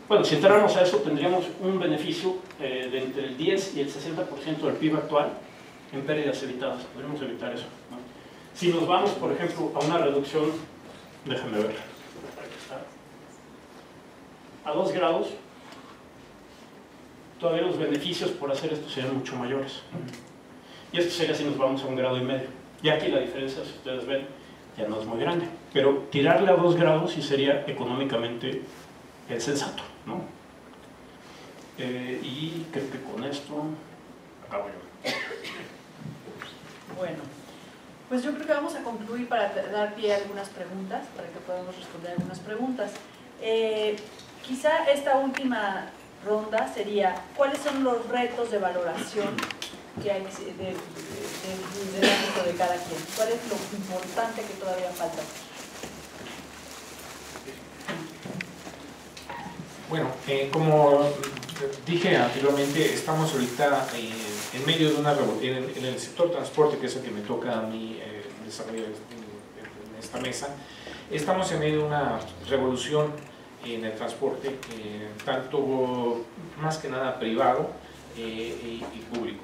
Bueno, si entráramos a eso, tendríamos un beneficio de entre el 10 y el 60% del PIB actual en pérdidas evitadas. Podríamos evitar eso, ¿no? Si nos vamos, por ejemplo, a una reducción, déjame ver, aquí está, a 2 grados, todavía los beneficios por hacer esto serían mucho mayores. Y esto sería si nos vamos a 1,5 grados. Y aquí la diferencia, si ustedes ven, ya no es muy grande. Pero tirarle a 2 grados sí sería económicamente sensato, ¿no? Y creo que con esto acabo yo. Bueno, pues yo creo que vamos a concluir para dar pie a algunas preguntas, para que podamos responder algunas preguntas. Quizá esta última ronda sería, ¿cuáles son los retos de valoración que hay del ámbito de cada quien? ¿Cuál es lo importante que todavía falta? Bueno, como dije anteriormente, estamos ahorita en medio de una revolución en el sector transporte, que es el que me toca a mí desarrollar en esta mesa. Estamos en medio de una revolución en el transporte, tanto más que nada privado y público.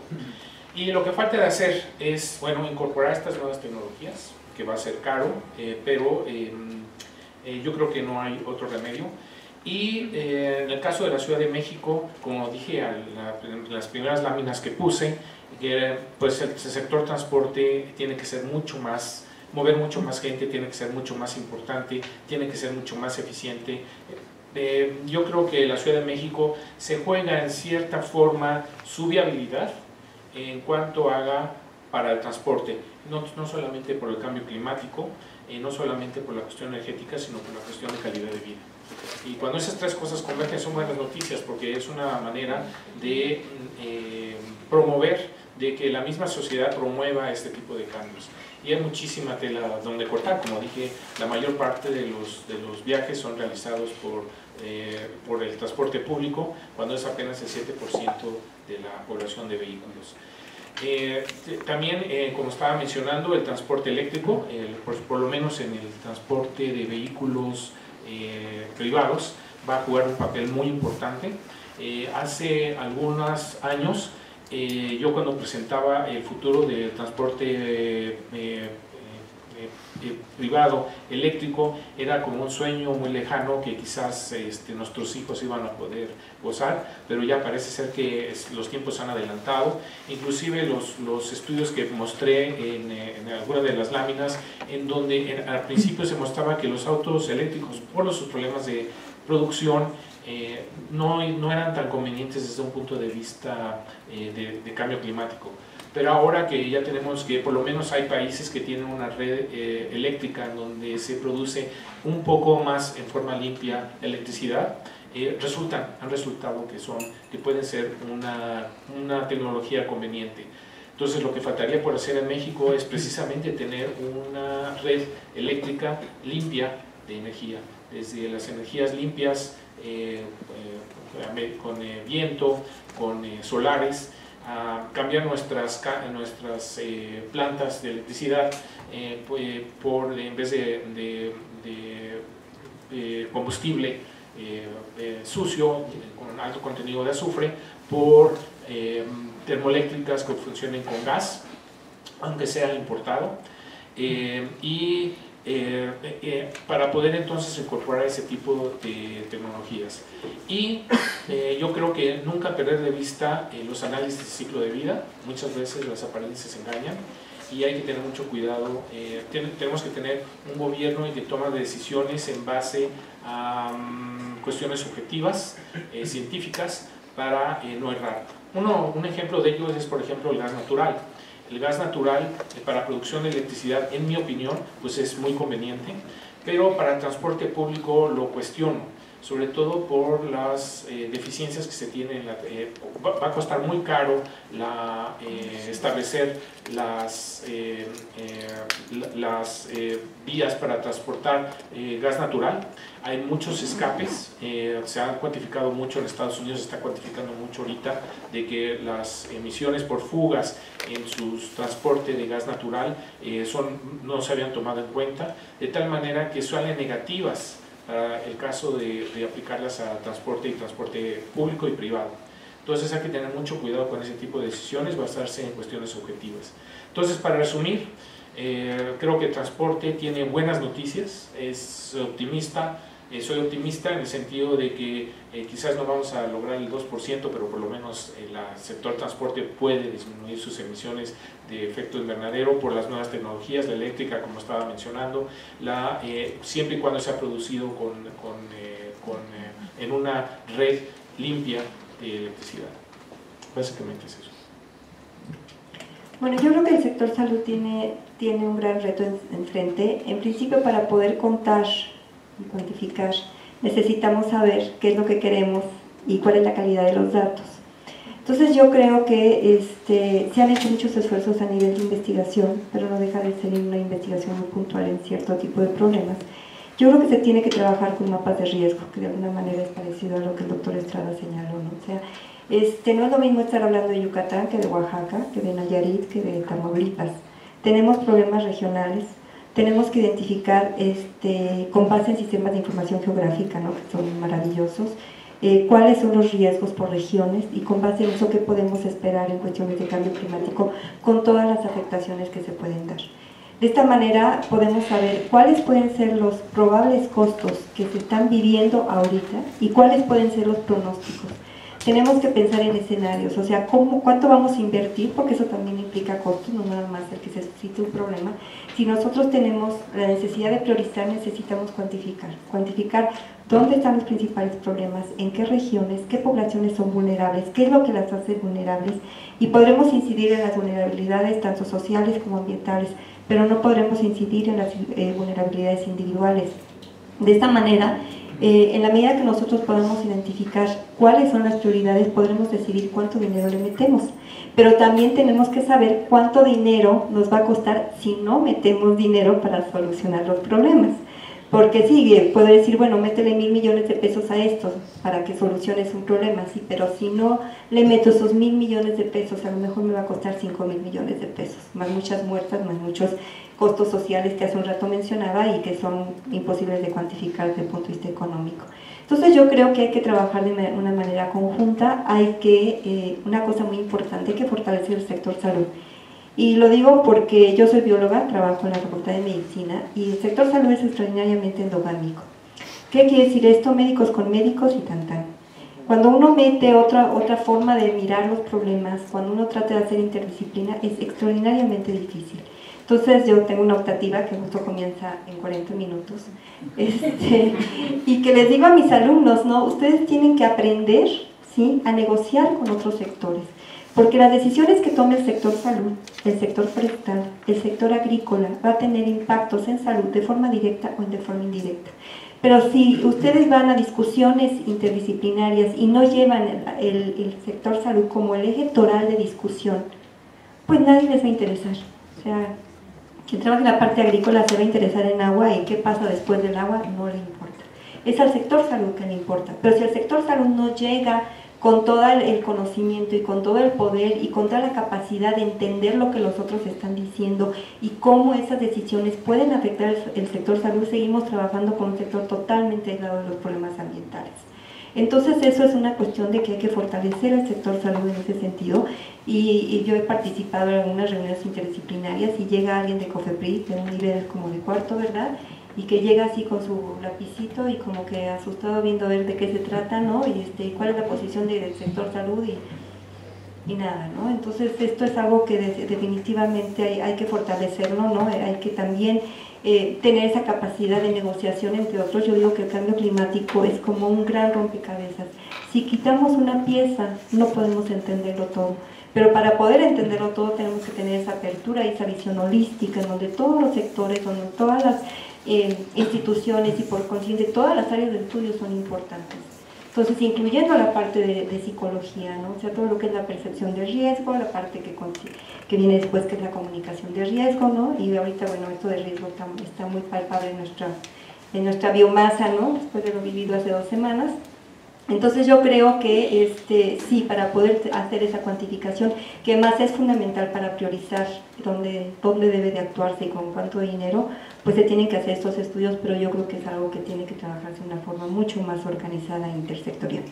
Y lo que falta de hacer es, bueno, incorporar estas nuevas tecnologías, que va a ser caro, pero yo creo que no hay otro remedio. Y en el caso de la Ciudad de México, como dije en las primeras láminas que puse, pues el sector transporte tiene que ser mucho más, mover mucho más gente, tiene que ser mucho más importante, tiene que ser mucho más eficiente. Yo creo que la Ciudad de México se juega en cierta forma su viabilidad en cuanto haga para el transporte, no solamente por el cambio climático, no solamente por la cuestión energética, sino por la cuestión de calidad de vida. Y cuando esas tres cosas convergen son buenas noticias, porque es una manera de promover, de que la misma sociedad promueva este tipo de cambios. Y hay muchísima tela donde cortar. Como dije, la mayor parte de los viajes son realizados por el transporte público, cuando es apenas el 7% de la población de vehículos. También, como estaba mencionando, el transporte eléctrico, por lo menos en el transporte de vehículos privados, va a jugar un papel muy importante. Hace algunos años, yo cuando presentaba el futuro del transporte privado eléctrico era como un sueño muy lejano que quizás nuestros hijos iban a poder gozar, pero ya parece ser que los tiempos han adelantado. Inclusive los estudios que mostré en algunas de las láminas, en donde al principio se mostraba que los autos eléctricos, por sus problemas de producción, no eran tan convenientes desde un punto de vista de cambio climático. Pero ahora que ya tenemos que por lo menos hay países que tienen una red eléctrica en donde se produce un poco más en forma limpia electricidad, han resultado que pueden ser una tecnología conveniente. Entonces lo que faltaría por hacer en México es precisamente tener una red eléctrica limpia de energía, desde las energías limpias con viento, con solares, a cambiar nuestras plantas de electricidad en vez de combustible sucio con alto contenido de azufre, por termoeléctricas que funcionen con gas, aunque sea importado, para poder entonces incorporar ese tipo de tecnologías. Y yo creo que nunca perder de vista los análisis de ciclo de vida. Muchas veces las apariencias engañan y hay que tener mucho cuidado. Tenemos que tener un gobierno que toma decisiones en base a cuestiones objetivas, científicas, para no errar. Un ejemplo de ello es, por ejemplo, el gas natural. El gas natural para producción de electricidad, en mi opinión, pues es muy conveniente, pero para el transporte público lo cuestiono, sobre todo por las deficiencias que se tienen. Va a costar muy caro establecer las vías para transportar gas natural. Hay muchos escapes, se han cuantificado mucho en Estados Unidos, se está cuantificando mucho ahorita, de que las emisiones por fugas en su transporte de gas natural no se habían tomado en cuenta, de tal manera que salen negativas para el caso de aplicarlas a transporte público y privado. Entonces hay que tener mucho cuidado con ese tipo de decisiones, basarse en cuestiones objetivas. Entonces, para resumir, creo que el transporte tiene buenas noticias, soy optimista en el sentido de que quizás no vamos a lograr el 2%, pero por lo menos el sector transporte puede disminuir sus emisiones de efecto invernadero por las nuevas tecnologías, la eléctrica, como estaba mencionando, siempre y cuando sea producido en una red limpia de electricidad. Básicamente es eso. Bueno, yo creo que el sector salud tiene un gran reto enfrente. En principio, para poder contar y cuantificar, necesitamos saber qué es lo que queremos y cuál es la calidad de los datos. Entonces yo creo que se han hecho muchos esfuerzos a nivel de investigación, pero no deja de ser una investigación muy puntual en cierto tipo de problemas. Yo creo que se tiene que trabajar con mapas de riesgo, que de alguna manera es parecido a lo que el doctor Estrada señaló, ¿no? O sea, no es lo mismo estar hablando de Yucatán que de Oaxaca, que de Nayarit, que de Tamaulipas. Tenemos problemas regionales. Tenemos que identificar con base en sistemas de información geográfica, ¿no?, que son maravillosos, cuáles son los riesgos por regiones y con base en eso qué podemos esperar en cuestiones de cambio climático con todas las afectaciones que se pueden dar. De esta manera podemos saber cuáles pueden ser los probables costos que se están viviendo ahorita y cuáles pueden ser los pronósticos. Tenemos que pensar en escenarios, o sea, cuánto vamos a invertir, porque eso también implica costos, no nada más el que se suscite un problema. Si nosotros tenemos la necesidad de priorizar, necesitamos cuantificar dónde están los principales problemas, en qué regiones, qué poblaciones son vulnerables, qué es lo que las hace vulnerables, y podremos incidir en las vulnerabilidades tanto sociales como ambientales, pero no podremos incidir en las vulnerabilidades individuales. De esta manera, en la medida que nosotros podamos identificar cuáles son las prioridades, podremos decidir cuánto dinero le metemos. Pero también tenemos que saber cuánto dinero nos va a costar si no metemos dinero para solucionar los problemas. Porque sí, puedo decir, bueno, métele 1.000 millones de pesos a esto para que soluciones un problema, sí, pero si no le meto esos 1.000 millones de pesos, a lo mejor me va a costar 5.000 millones de pesos, más muchas muertas, más muchos costos sociales que hace un rato mencionaba y que son imposibles de cuantificar desde el punto de vista económico. Entonces yo creo que hay que trabajar de una manera conjunta, una cosa muy importante, hay que fortalecer el sector salud. Y lo digo porque yo soy bióloga, trabajo en la Facultad de Medicina y el sector salud es extraordinariamente endogámico. ¿Qué quiere decir esto? Médicos con médicos y tan. Cuando uno mete otra forma de mirar los problemas, cuando uno trata de hacer interdisciplina, es extraordinariamente difícil. Entonces yo tengo una optativa que justo comienza en 40 minutos y que les digo a mis alumnos, ¿no? Ustedes tienen que aprender, ¿sí?, a negociar con otros sectores, porque las decisiones que tome el sector salud, el sector forestal, el sector agrícola, va a tener impactos en salud de forma directa o de forma indirecta. Pero si ustedes van a discusiones interdisciplinarias y no llevan el sector salud como el eje toral de discusión, pues nadie les va a interesar. O sea, quien trabaja en la parte agrícola se va a interesar en agua y qué pasa después del agua no le importa. Es al sector salud que le importa. Pero si el sector salud no llega con todo el conocimiento y con todo el poder y con toda la capacidad de entender lo que los otros están diciendo y cómo esas decisiones pueden afectar el sector salud, seguimos trabajando con un sector totalmente aislado de los problemas ambientales. Entonces eso es una cuestión de que hay que fortalecer el sector salud en ese sentido y yo he participado en algunas reuniones interdisciplinarias y llega alguien de COFEPRIS de un nivel como de cuarto, ¿verdad?, y que llega así con su lapicito y como que asustado viendo a ver de qué se trata, ¿no? Y cuál es la posición del sector salud y nada, ¿no? Entonces esto es algo que definitivamente hay que fortalecerlo, ¿no? Hay que también tener esa capacidad de negociación entre otros. Yo digo que el cambio climático es como un gran rompecabezas. Si quitamos una pieza no podemos entenderlo todo. Pero para poder entenderlo todo tenemos que tener esa apertura y esa visión holística en donde todos los sectores, donde todas las instituciones y por consiguiente todas las áreas de estudio son importantes. Entonces, incluyendo la parte de psicología, ¿no? O sea, todo lo que es la percepción de riesgo, la parte que viene después, que es la comunicación de riesgo, ¿no? Y ahorita, bueno, esto de riesgo está muy palpable en nuestra biomasa, ¿no? Después de lo vivido hace 2 semanas. Entonces yo creo que sí, para poder hacer esa cuantificación, que además es fundamental para priorizar dónde debe de actuarse y con cuánto dinero, pues se tienen que hacer estos estudios, pero yo creo que es algo que tiene que trabajarse de una forma mucho más organizada e intersectorial.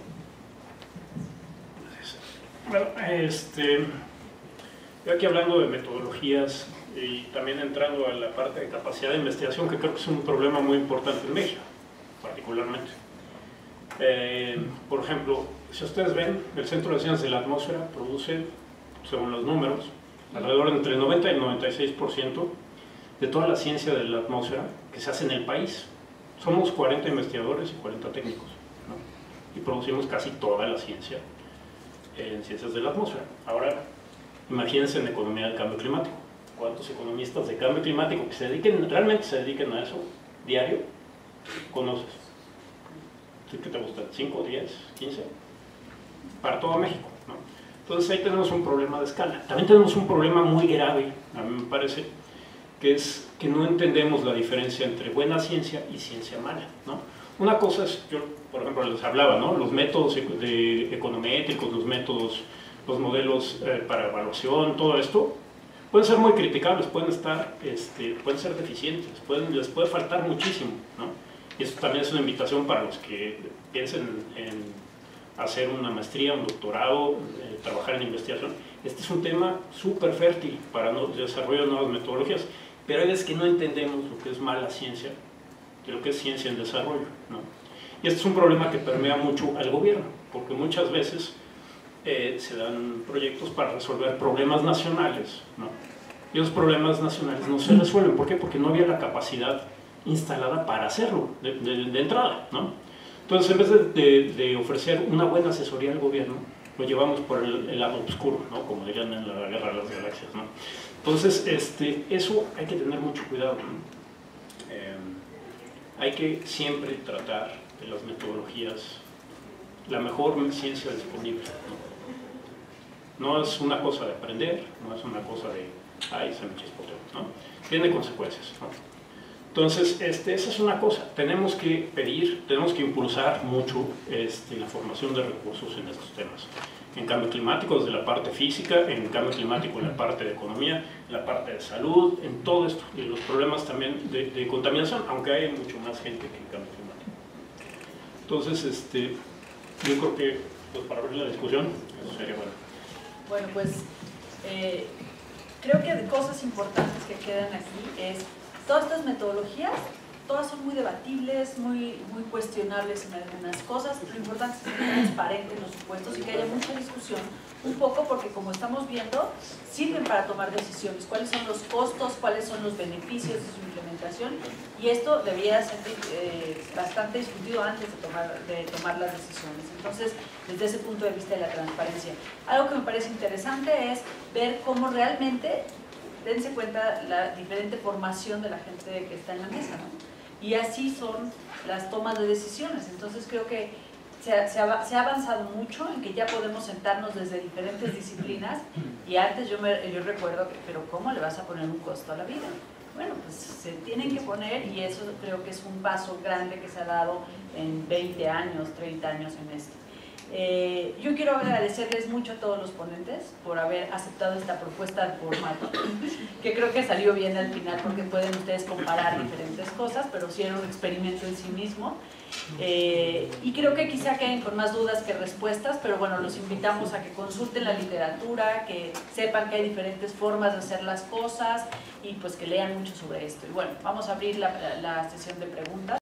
Bueno, yo aquí hablando de metodologías y también entrando a la parte de capacidad de investigación, que creo que es un problema muy importante en México, particularmente. Por ejemplo, si ustedes ven, el Centro de Ciencias de la Atmósfera produce, según los números, alrededor de entre el 90 y el 96% de toda la ciencia de la atmósfera que se hace en el país. Somos 40 investigadores y 40 técnicos, ¿no? Y producimos casi toda la ciencia en ciencias de la atmósfera. Ahora, imagínense en economía del cambio climático. ¿Cuántos economistas de cambio climático que realmente se dediquen a eso diario conoces? ¿Qué te gusta? ¿5, 10, 15? Para todo México, ¿no? Entonces ahí tenemos un problema de escala. También tenemos un problema muy grave, a mí me parece, que es que no entendemos la diferencia entre buena ciencia y ciencia mala, ¿no? Una cosa es, yo por ejemplo les hablaba, ¿no?, los métodos econométricos, los modelos para evaluación, todo esto, pueden ser muy criticables, pueden ser deficientes, les puede faltar muchísimo, ¿no? Y esto también es una invitación para los que piensen en hacer una maestría, un doctorado, trabajar en investigación. Este es un tema súper fértil para el desarrollo de nuevas metodologías, pero hay veces que no entendemos lo que es mala ciencia y lo que es ciencia en desarrollo, ¿no? Y este es un problema que permea mucho al gobierno, porque muchas veces se dan proyectos para resolver problemas nacionales, ¿no? Y esos problemas nacionales no se resuelven. ¿Por qué? Porque no había la capacidad instalada para hacerlo de entrada, ¿no? Entonces, en vez de ofrecer una buena asesoría al gobierno, lo llevamos por el lado oscuro, ¿no?, como dirían en la Guerra de las Galaxias, ¿no? Entonces, eso hay que tener mucho cuidado, ¿no? Hay que siempre tratar de las metodologías, la mejor ciencia disponible, ¿no? No es una cosa de aprender, no es una cosa de, ay, se me chispoteó, ¿no? Tiene consecuencias, ¿no? Entonces, esa es una cosa, tenemos que tenemos que impulsar mucho la formación de recursos en estos temas. En cambio climático desde la parte física, en cambio climático en la parte de economía, en la parte de salud, en todo esto, y los problemas también de contaminación, aunque hay mucho más gente que en cambio climático. Entonces, yo creo que pues, para abrir la discusión, eso sería bueno. Bueno, pues creo que de cosas importantes que quedan aquí es todas estas metodologías, todas son muy debatibles, muy cuestionables en algunas cosas. Lo importante es que sea transparente en los supuestos y que haya mucha discusión, un poco porque como estamos viendo, sirven para tomar decisiones, cuáles son los costos, cuáles son los beneficios de su implementación, y esto debía ser bastante discutido antes de tomar las decisiones. Entonces, desde ese punto de vista de la transparencia, algo que me parece interesante es ver cómo realmente, dense cuenta la diferente formación de la gente que está en la mesa, ¿no? Y así son las tomas de decisiones. Entonces creo que se ha avanzado mucho en que ya podemos sentarnos desde diferentes disciplinas, y antes yo recuerdo que, pero ¿cómo le vas a poner un costo a la vida? Bueno, pues se tienen que poner, y eso creo que es un paso grande que se ha dado en 20 años, 30 años en esto. Yo quiero agradecerles mucho a todos los ponentes por haber aceptado esta propuesta de formato, que creo que salió bien al final porque pueden ustedes comparar diferentes cosas, pero sí era un experimento en sí mismo. Y creo que quizá queden con más dudas que respuestas, pero bueno, los invitamos a que consulten la literatura, que sepan que hay diferentes formas de hacer las cosas y pues que lean mucho sobre esto. Y bueno, vamos a abrir la sesión de preguntas.